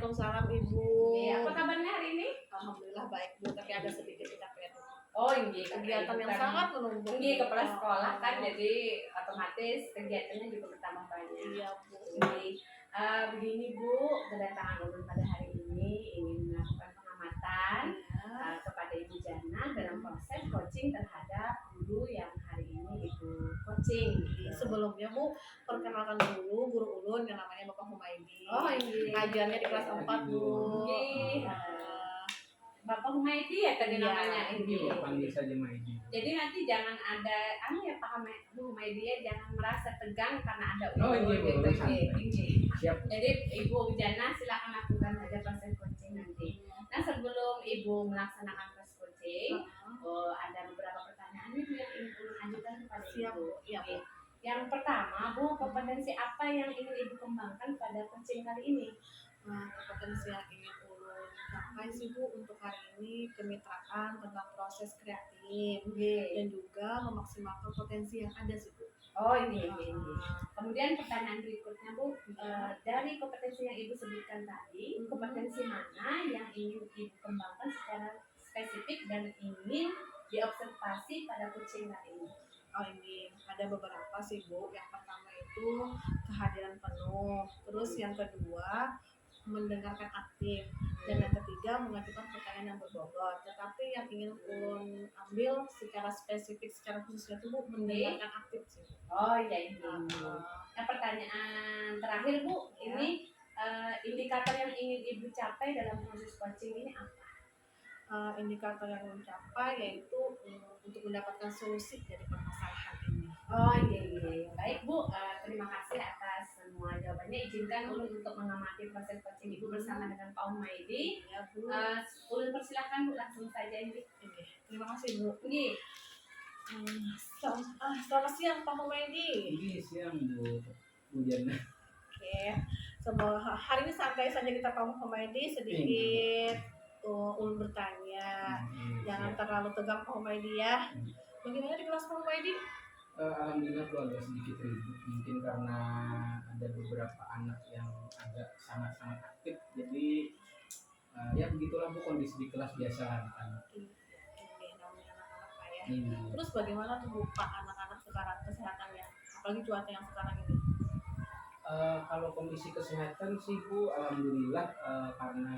Waalaikumsalam Ibu. Apa kabarnya hari ini? Alhamdulillah baik Bu, tapi agak sedikit kecapean. Oh iya, Kegiatan yang sangat menumpuk. Iya, kepala sekolah kan, jadi otomatis kegiatannya juga bertambah banyak. Iya Bu. Jadi begini Bu, kedatangan Ulun pada hari ini ingin melakukan pengamatan kepada Ibu Jana dalam proses coaching terhadap guru yang hari ini Ibu coaching. Sebelumnya Bu, perkenalkan dulu guru Ulun yang namanya Bapak Humaydi. Oh iya. Ngajarnya di kelas 4 Bu. Bapak Humaydi ya tadi namanya Iya, panggil saja Maidi. Jadi nanti jangan ada ya Pak Humaydi ya, jangan merasa tegang karena ada gitu. Siap. Jadi Ibu Jana silakan lakukan aja proses coaching nanti. Nah sebelum Ibu melaksanakan proses coaching, ada beberapa pertanyaan yang ingin Ibu ajukan kepada Ibu. Iya Bu. Yang pertama Bu, kompetensi apa yang ingin Ibu kembangkan pada coaching kali ini? Kompetensi yang ingin Ulun capai sih Bu untuk hari ini kemitraan tentang proses kreatif dan juga memaksimalkan potensi yang ada sih Bu. Oh ini. Kemudian pertanyaan berikutnya Bu, dari kompetensi yang Ibu sebutkan tadi, kompetensi mana yang ingin Ibu kembangkan secara spesifik dan ingin diobservasi pada coaching kali ini? Oh ini ada beberapa sih Bu. Yang pertama itu kehadiran penuh, terus yang kedua mendengarkan aktif, dan yang ketiga mengajukan pertanyaan yang berbobot. Tetapi yang ingin Ulun ambil secara spesifik, secara khususnya itu Bu, mendengarkan aktif sih. Oh iya ini. Yang pertanyaan terakhir Bu, ini indikator yang ingin Ibu capai dalam proses coaching ini apa? Indikator yang Ulun capai yaitu untuk mendapatkan solusi dari permasalahan ini. Oh iya. Baik Bu, terima kasih atas semua jawabannya. Izinkan Ulun untuk mengamati proses coaching Ibu bersama dengan Pak Humaydi. Ya Bu. Ulun persilakan Bu, langsung saja ini. Terima kasih Bu. Ini. Selamat siang Pak Humaydi. Ini siang Bu Jana. Oke. Hari ini santai saja kita Pak Humaydi, sedikit Ulun bertanya. Jangan terlalu tegang Pak Humaydi ya. Bagaimana di kelas Pak Humaydi? Alhamdulillah Bu agak sedikit ribut, mungkin karena ada beberapa anak yang agak sangat-sangat aktif, jadi ya begitulah Bu kondisi di kelas biasa anak-anak. Namanya anak-anak Pak ya. Terus bagaimana tuh Bu Pak anak-anak sekarang kesehatannya, apalagi cuaca yang sekarang ini? Kalau kondisi kesehatan sih Bu, alhamdulillah karena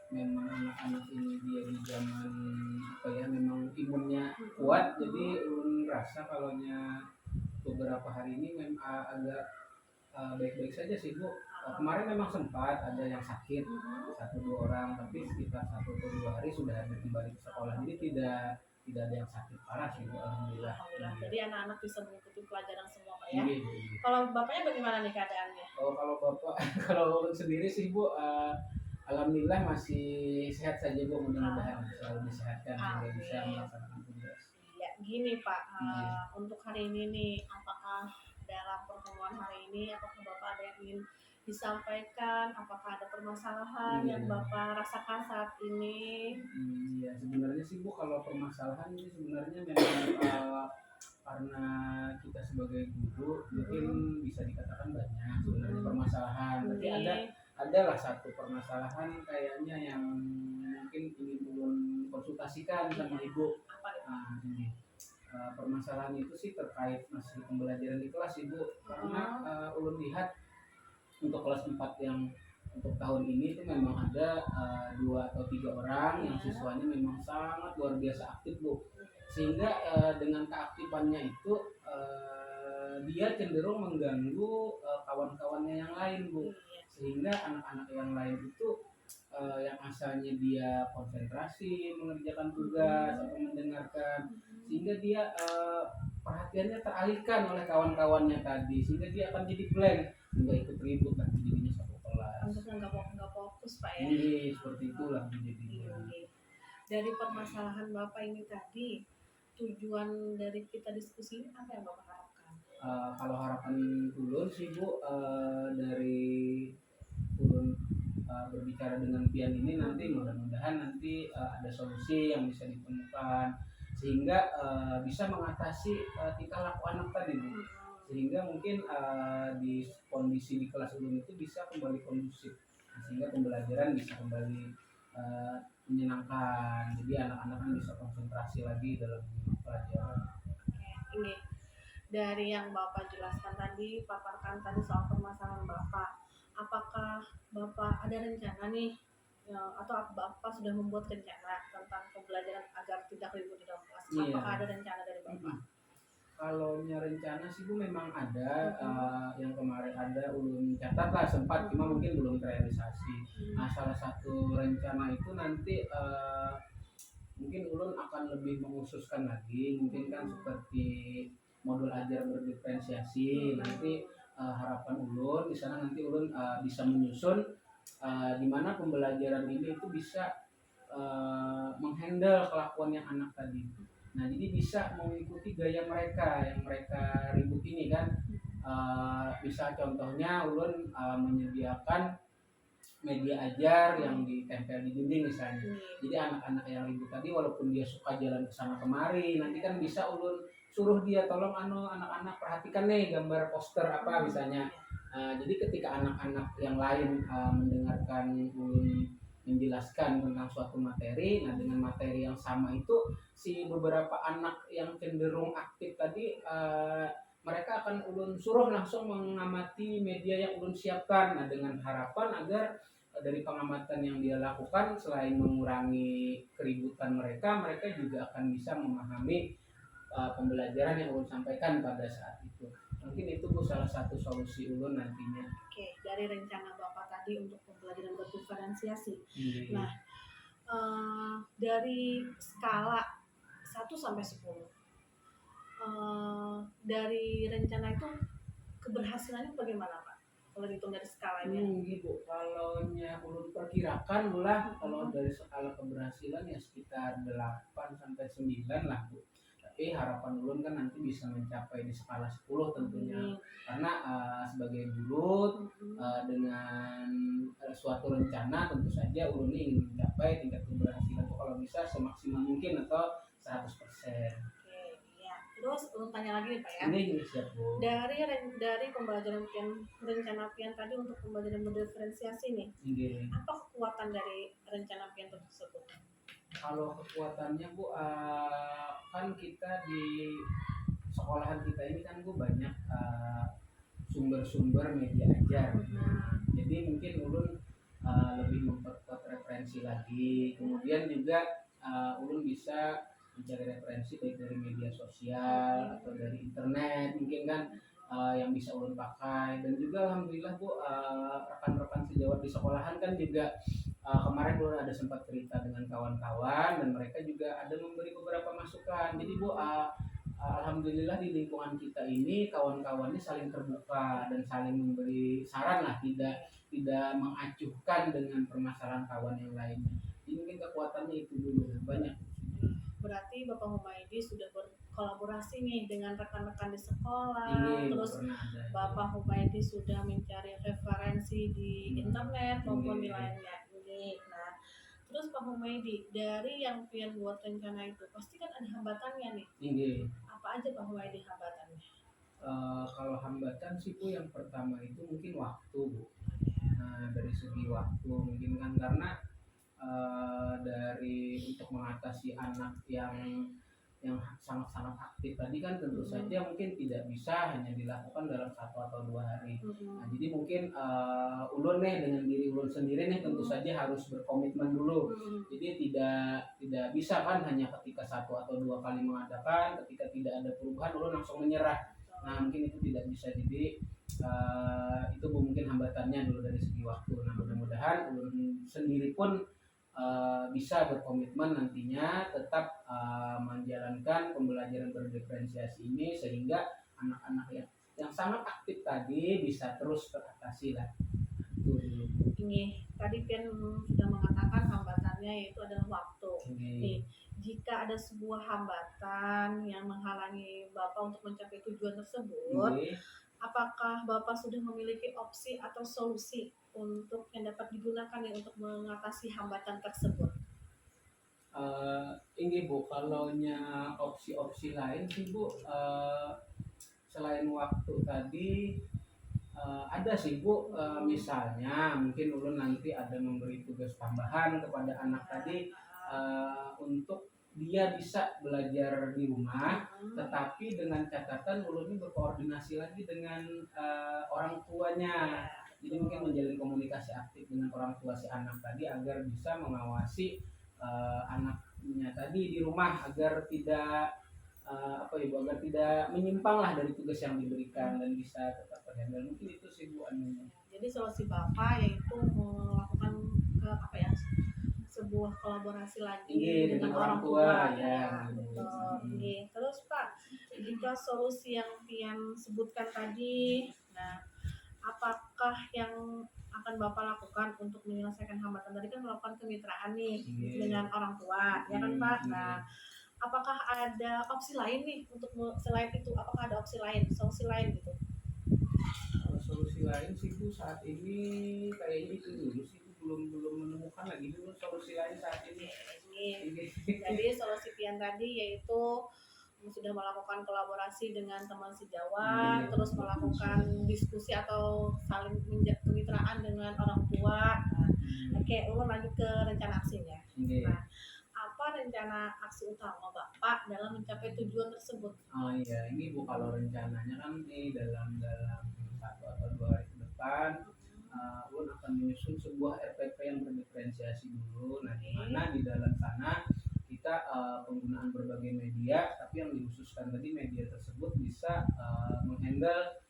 memang anak-anak ini dia di zaman memang imunnya kuat, jadi Ulun rasa kalaunya beberapa hari ini memang agak baik-baik saja sih Bu. Kemarin memang sempat ada yang sakit 1-2 orang, tapi sekitar 1 atau 2 hari sudah ada kembali ke sekolah, jadi tidak ada yang sakit parah sih Bu, alhamdulillah. Jadi anak-anak bisa mengikuti pelajaran semua Pak ya. Kalau Bapaknya bagaimana nih keadaannya? Kalau Bapak kalau Ulun sendiri sih Bu, alhamdulillah masih sehat saja Bu, mudah-mudahan selalu disehatkan sehingga bisa melaksanakan tugas. Ya gini Pak, untuk hari ini nih, apakah dalam pertemuan hari ini apakah Bapak ada yang ingin disampaikan, apakah ada permasalahan yang Bapak rasakan saat ini? Ya sebenarnya sih Bu, kalau permasalahan ini sebenarnya memang karena kita sebagai guru mungkin bisa dikatakan banyak sebenarnya permasalahan, tapi adalah satu permasalahan kayaknya yang mungkin ingin Ulun konsultasikan sama Ibu. Ini permasalahan itu sih terkait masih pembelajaran di kelas Ibu, karena Ulun lihat untuk kelas 4 yang untuk tahun ini itu memang ada 2 atau 3 orang yang siswanya memang sangat luar biasa aktif Bu, sehingga dengan keaktifannya itu dia cenderung mengganggu kawan-kawannya yang lain Bu, sehingga anak-anak yang lain itu yang asalnya dia konsentrasi mengerjakan tugas atau mendengarkan, sehingga dia perhatiannya teralihkan oleh kawan-kawannya tadi, sehingga dia akan jadi blank, nggak ikut ribut nanti jadinya satu kelas. Untuk nggak fokus Pak ya. Ini seperti itulah jadinya. Dari permasalahan Bapak ini tadi, tujuan dari kita diskusi ini apa yang Bapak harapkan? Kalau harapan Ulun sih Bu, dari Ulun berbicara dengan Pian ini nanti mudah-mudahan nanti ada solusi yang bisa ditemukan sehingga bisa mengatasi tingkah laku anak tadi Bu, sehingga mungkin di kondisi di kelas Ulun itu bisa kembali kondusif sehingga pembelajaran bisa kembali menyenangkan. Jadi anak-anak kan bisa konsentrasi lagi dalam pelajaran. Oke, ini dari yang Bapak jelaskan tadi, paparkan tadi soal permasalahan Bapak. Apakah Bapak ada rencana nih, atau Bapak sudah membuat rencana tentang pembelajaran agar tidak ribut di dalam kelas? Iya. Apakah ada rencana dari Bapak? Kalau rencana sih Bu memang ada, yang kemarin ada ulun catat lah sempat, cuma mungkin belum terrealisasi. Nah, salah satu rencana itu nanti mungkin ulun akan lebih mengkhususkan lagi, mungkin kan seperti modul ajar berdiferensiasi. Nanti harapan ulun di sana nanti ulun bisa menyusun di mana pembelajaran ini itu bisa menghandle kelakuan yang anak tadi. Nah, jadi bisa mengikuti gaya mereka yang mereka ribut ini kan. Bisa contohnya ulun menyediakan media ajar yang ditempel di dinding misalnya. Jadi anak-anak yang ribut tadi walaupun dia suka jalan ke sana kemari, nanti kan bisa ulun suruh dia tolong anak-anak perhatikan nih gambar poster apa misalnya. Jadi ketika anak-anak yang lain mendengarkan ulun menjelaskan tentang suatu materi, nah dengan materi yang sama itu si beberapa anak yang cenderung aktif tadi mereka akan ulun suruh langsung mengamati media yang ulun siapkan. Nah, dengan harapan agar dari pengamatan yang dia lakukan selain mengurangi keributan mereka, mereka juga akan bisa memahami pembelajaran yang ulun sampaikan pada saat itu. Mungkin itu Bu salah satu solusi ulun nantinya. Oke, dari rencana Bapak tadi untuk pembelajaran berdiferensiasi. Iya. Nah, dari skala 1 sampai 10. Dari rencana itu keberhasilannya bagaimana Pak? Kalau dihitung dari skalanya? Gitu. Kalau ulun perkirakan lah kalau dari skala keberhasilan ya sekitar 8 sampai 9 lah Bu. Tapi harapan ulun kan nanti bisa mencapai di skala 10 tentunya. Karena sebagai guru dengan suatu rencana tentu saja ulun ingin mencapai tingkat keberhasilan itu kalau bisa semaksimal mungkin atau 100%. Terus ulun tanya lagi nih Pak ya. Ini siap Bu. Dari pembelajaran rencana pian tadi untuk pembelajaran berdiferensiasi nih. Apa kekuatan dari rencana pian tersebut? Kalau kekuatannya Bu, kan kita di sekolahan kita ini kan Bu banyak sumber-sumber media ajar. Jadi mungkin ulun lebih memperkuat referensi lagi. Kemudian juga ulun bisa mencari referensi baik dari media sosial atau dari internet mungkin kan yang bisa ulun pakai. Dan juga alhamdulillah Bu, rekan-rekan sejawat di sekolahan kan juga kemarin ulun ada sempat cerita dengan kawan-kawan dan mereka juga ada memberi beberapa masukan. Jadi Bu, alhamdulillah di lingkungan kita ini kawan-kawannya saling terbuka dan saling memberi saran lah, tidak mengacuhkan dengan permasalahan kawan yang lainnya. Jadi mungkin kekuatannya itu dulu banyak. Berarti Bapak Humaydi sudah berkolaborasi nih dengan rekan-rekan di sekolah. Terus Bapak Humaydi sudah mencari referensi di internet maupun di lainnya. Nah, terus Pak Humaydi, dari yang pian buat rencana itu pasti kan ada hambatannya nih. Apa aja Pak Humaydi hambatannya? Kalau hambatan sih Bu, yang pertama itu mungkin waktu Bu. Nah, dari segi waktu mungkin kan karena dari untuk mengatasi anak yang sangat-sangat aktif tadi kan tentu saja mungkin tidak bisa hanya dilakukan dalam 1 atau 2 hari. Nah, jadi mungkin ulun nih dengan diri ulun sendiri nih tentu saja harus berkomitmen dulu. Jadi tidak bisa kan hanya ketika 1 atau 2 kali mengadakan, ketika tidak ada perubahan ulun langsung menyerah. Nah, mungkin itu tidak bisa. Jadi itu mungkin hambatannya dulu dari segi waktu. Nah, mudah-mudahan ulun sendiri pun bisa berkomitmen nantinya tetap menjalankan pembelajaran berdiferensiasi ini sehingga anak-anak yang sangat aktif tadi bisa terus teratasi lah. Ini tadi Pian sudah mengatakan hambatannya yaitu adalah waktu. Nih, jika ada sebuah hambatan yang menghalangi Bapak untuk mencapai tujuan tersebut, apakah Bapak sudah memiliki opsi atau solusi untuk yang dapat digunakan ya untuk mengatasi hambatan tersebut? Ini Bu, kalau opsi-opsi lain sih Bu, selain waktu tadi ada sih Bu, misalnya mungkin ulun nanti ada memberi tugas tambahan kepada anak tadi untuk dia bisa belajar di rumah, tetapi dengan catatan ulun ini berkoordinasi lagi dengan orang tuanya. Jadi mungkin menjalin komunikasi aktif dengan orang tua si anak tadi agar bisa mengawasi anaknya tadi di rumah agar tidak apa ya Bu, agar tidak menyimpang lah dari tugas yang diberikan dan bisa tetap terhandle. Mungkin itu sih Bu anunya. Jadi solusi Bapak yaitu melakukan apa ya, sebuah kolaborasi lagi Iya, dengan dengan orang orang tua tua, ya. ya. Betul. Iya. Terus Pak, jika solusi yang Pian sebutkan tadi, nah apakah yang akan Bapak lakukan untuk menyelesaikan hambatan tadi kan melakukan kemitraan nih Iya. dengan orang tua, ya kan Pak? Iya. Nah, apakah ada opsi lain nih untuk selain itu? Apakah ada opsi lain, solusi lain gitu? Kalau solusi lain sih Bu saat ini kayaknya itu dulu sih Bu, belum belum menemukan lagi dulu solusi lain saat ini. Ini. Ini. Jadi solusi Pian tadi yaitu sudah melakukan kolaborasi dengan teman sejawat, terus melakukan diskusi atau saling kemitraan dengan orang tua. Nah, oke, ulun lanjut ke rencana aksinya. Iya. Nah, apa rencana aksi utama Bapak dalam mencapai tujuan tersebut? Oh iya, ini Bu kalau rencananya kan nih dalam dalam 1 atau 2 hari ke depan, Ulun akan menyusun sebuah RPP yang berdiferensiasi dulu. Nah, di mana di dalam sana kita penggunaan berbagai media, tapi yang dikhususkan tadi media tersebut bisa menghandle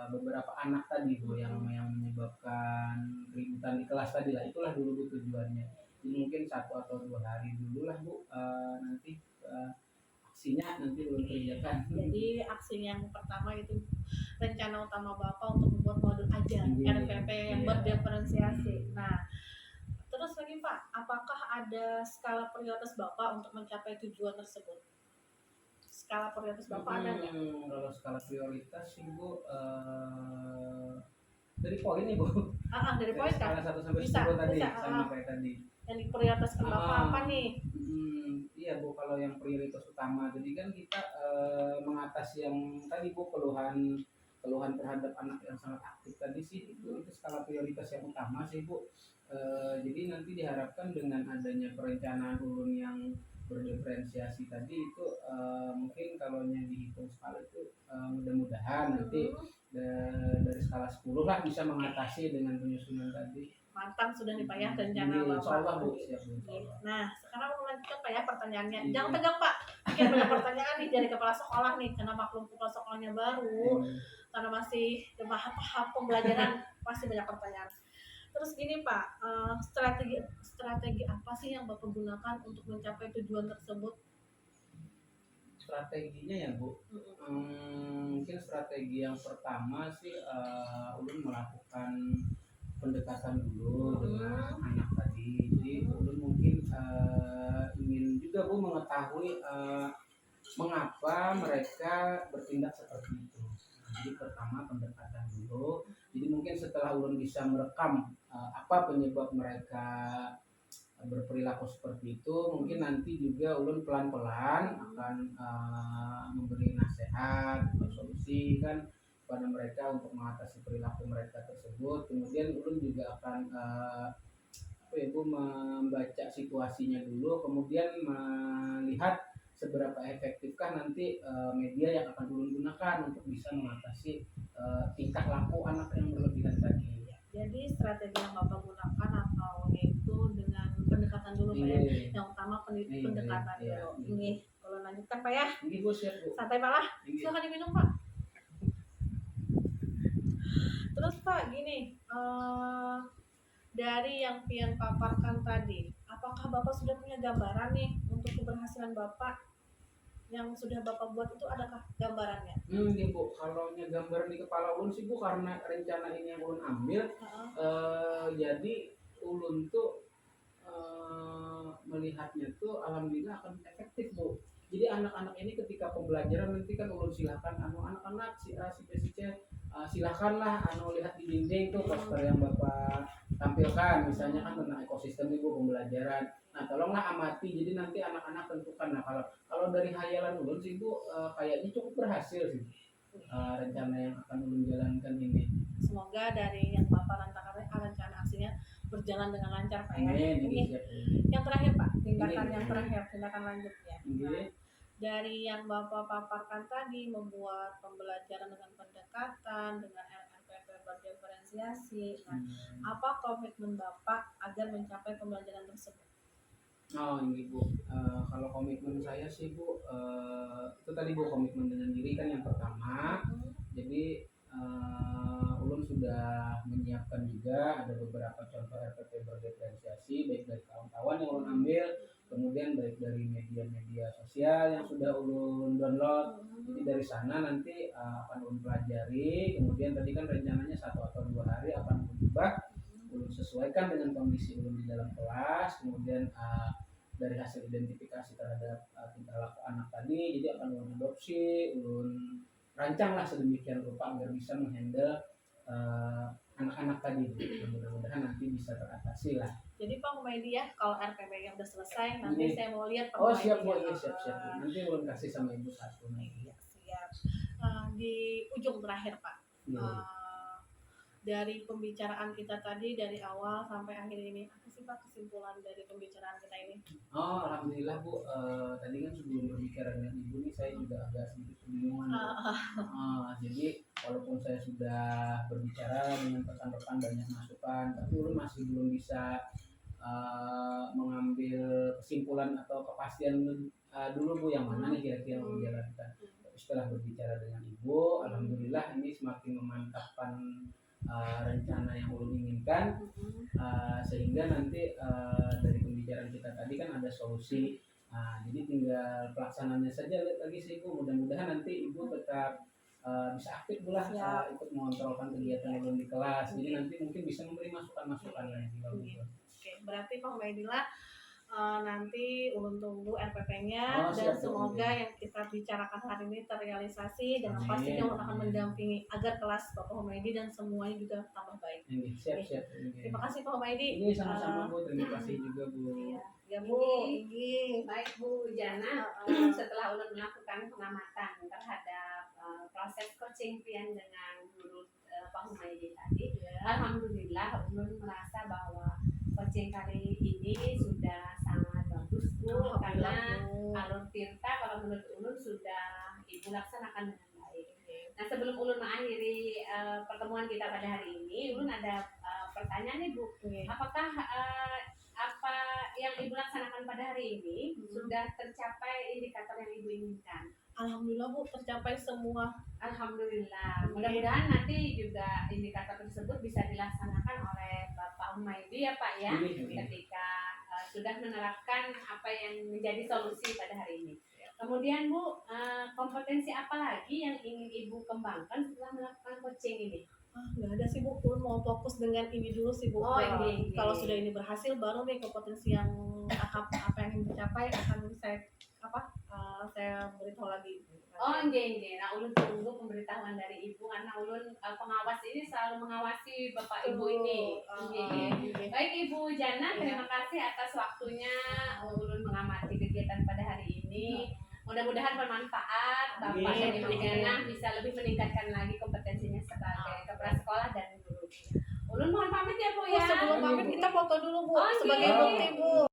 beberapa anak tadi Bu yang menyebabkan keributan di kelas tadi lah. Itulah dulu Bu tujuannya. Jadi mungkin 1 atau 2 hari dulu lah Bu, nanti aksinya nanti belum kerjakan. Jadi aksi yang pertama itu rencana utama Bapak untuk membuat modul ajar RPP yang berdiferensiasi. Nah, terus lagi Pak, apakah ada skala prioritas Bapak untuk mencapai tujuan tersebut? Skala prioritas Bapak ada nggak? Kalau skala prioritas sih Bu, dari poin nih Bu. Dari poin kan? Skala 1 sampai Bisa, 10 tadi, bisa, sama kayak tadi. Yang diprioritaskan Bapak apa nih? Iya Bu, kalau yang prioritas utama jadi kan kita mengatasi yang tadi Bu, keluhan terhadap anak yang sangat aktif tadi sih itu skala prioritas yang utama sih Bu. Jadi nanti diharapkan dengan adanya perencanaan ulun yang berdiferensiasi tadi itu mungkin kalau yang dihitung skala itu mudah-mudahan nanti dari skala 10 lah bisa mengatasi dengan penyusunan tadi. Mantap, sudah nih Pak ya rencana Iya, Bapak. insyaallah Bu, siap Bu. Insyaallah. Nah, sekarang mau lanjutkan Pak ya pertanyaannya. Iya. Jangan tegang Pak. Mungkin banyak pertanyaan nih dari kepala sekolah nih, karena maklum kepala sekolahnya baru, karena masih tahap pembelajaran pasti banyak pertanyaan. Terus gini Pak, strategi apa sih yang Bapak gunakan untuk mencapai tujuan tersebut? Strateginya ya Bu, mungkin strategi yang pertama sih ulun melakukan pendekatan dulu dengan anak tadi. Jadi ulun mungkin ingin juga Bu mengetahui mengapa mereka bertindak seperti itu. Jadi pertama pendekatan dulu. Jadi mungkin setelah ulun bisa merekam apa penyebab mereka berperilaku seperti itu, mungkin nanti juga ulun pelan-pelan akan memberi nasihat atau solusi kan kepada mereka untuk mengatasi perilaku mereka tersebut. Kemudian ulun juga akan apa ya Bu, membaca situasinya dulu, kemudian melihat seberapa efektifkah nanti media yang akan ulun gunakan untuk bisa mengatasi tingkah laku anak yang berlebihan tadi. Jadi strategi yang Bapak gunakan atau yaitu dengan pendekatan dulu Pak ya. Yang utama pendekatan dulu. Ini kalau lanjutkan Pak ya. Ini Bu, siap Bu. Santai Pak lah. Silakan diminum Pak. Terus Pak gini, dari yang Pian paparkan tadi, apakah Bapak sudah punya gambaran nih untuk keberhasilan Bapak yang sudah Bapak buat itu, adakah gambarannya? Ini Bu, kalau gambaran di kepala ulun sih Bu, karena rencana ini yang ulun ambil, jadi ulun tuh melihatnya tuh alhamdulillah akan efektif Bu. Jadi anak-anak ini ketika pembelajaran nanti kan ulun silakan anak-anak si A si B si C silakanlah lihat di dinding tuh poster yang Bapak tampilkan, misalnya kan tentang ekosistem Bu pembelajaran. Nah tolonglah amati, jadi nanti anak-anak tentukan. Nah kalau dari hayalan ulun sih Bu kayaknya cukup berhasil sih. rencana yang akan ulun jalankan ini. Semoga dari yang Bapak rantakan rencana aksinya berjalan dengan lancar Pak ya. Amin. Ini Siap. yang terakhir Pak, tindakan Ini. yang terakhir, tindakan lanjutnya. Ini. Dari yang Bapak paparkan tadi, membuat pembelajaran dengan pendekatan, dengan RPP berdiferensiasi. Nah, apa komitmen Bapak agar mencapai pembelajaran tersebut? Oh ini Bu, kalau komitmen saya sih Bu, itu tadi Bu, komitmen dengan diri kan yang pertama. Jadi ulun sudah menyiapkan juga ada beberapa contoh RPP berdiferensiasi baik dari kawan-kawan yang ulun ambil, kemudian baik dari media-media sosial yang sudah ulun download. Jadi dari sana nanti akan ulun pelajari, kemudian tadi kan rencananya 1 atau 2 hari akan ulun ubah, ulun sesuaikan dengan kondisi ulun di dalam kelas, kemudian dari hasil identifikasi terhadap tingkah laku anak tadi, jadi akan ulun adopsi, ulun rancanglah sedemikian rupa agar bisa menghandle anak-anak tadi. Mudah-mudahan nanti bisa teratasi lah. Jadi Pak Humaydi ya, kalau RPP yang udah selesai, nanti Ini. saya mau lihat Pak Oh Humaydi siap Bu, ya. iya siap. Nanti ulun kasih sama Ibu satu nih. Iya, siap. Di ujung terakhir Pak, dari pembicaraan kita tadi dari awal sampai akhir ini, apa sih Pak kesimpulan dari pembicaraan kita ini? Oh alhamdulillah Bu, tadi kan sebelum berbicara dengan Ibu nih saya juga agak sedikit kebingungan. Jadi walaupun saya sudah berbicara dengan rekan-rekan banyak masukan, tapi ulun masih belum bisa mengambil kesimpulan atau kepastian dulu Bu yang mana nih kira-kira yang menjalankan. Tapi setelah berbicara dengan Ibu, alhamdulillah ini semakin memantapkan rencana yang ulun inginkan, sehingga nanti dari pembicaraan kita tadi kan ada solusi. Jadi tinggal pelaksananya saja lagi sih Bu. Mudah-mudahan nanti Ibu tetap bisa aktif pula ikut mengontrolkan kegiatan ulun di kelas. Jadi nanti mungkin bisa memberi masukan-masukan lagi kalau gitu. Oke, berarti Pak Humaydillah nanti ulun tunggu RPP-nya dan siap, semoga yang kita bicarakan hari ini terrealisasi dan Amin, pastinya ulun akan amin. mendampingi agar kelas Bapak Humaydi dan semuanya juga tambah baik. Siap. Terima kasih Pak Humaydi. Ini sama-sama Bu, terima kasih juga Bu. Ya Bu, ini Baik Bu Jana, setelah ulun melakukan pengamatan terhadap proses coaching Pian dengan guru Pak Humaydi tadi, alhamdulillah ulun merasa bahwa coaching kali ini sudah sangat bagus Bu, karena alur Tirta kalau menurut ulun sudah Ibu laksanakan dengan baik. Nah sebelum ulun mengakhiri pertemuan kita pada hari ini, ulun ada pertanyaan nih Bu, apakah apa yang Ibu laksanakan pada hari ini sudah tercapai indikator yang Ibu inginkan? Alhamdulillah Bu, tercapai semua. Alhamdulillah. Mudah-mudahan nanti juga indikator tersebut bisa dilaksanakan oleh Bapak Humaydi ya Pak ya, ketika sudah menerapkan apa yang menjadi solusi pada hari ini. Kemudian Bu, kompetensi apa lagi yang ingin Ibu kembangkan setelah melakukan coaching ini? Nggak ada sih Bu, ulun mau fokus dengan ini dulu sih Bu. Ini. Kalau sudah ini berhasil, baru nih kompetensi yang apa yang ingin dicapai akan saya beritahu lagi. Nah ulun tunggu pemberitahuan dari Ibu karena ulun pengawas ini selalu mengawasi Bapak Ibu ini. Baik Ibu Jana, terima kasih atas waktunya ulun mengamati kegiatan pada hari ini. Mudah-mudahan bermanfaat. Bapak dan Ibu Jana bisa lebih meningkatkan lagi kompetensinya sebagai kepala sekolah dan guru. Ulun mohon pamit ya Bu ya. Sebelum pamit kita foto dulu Bu, sebagai iya. bukti Bu.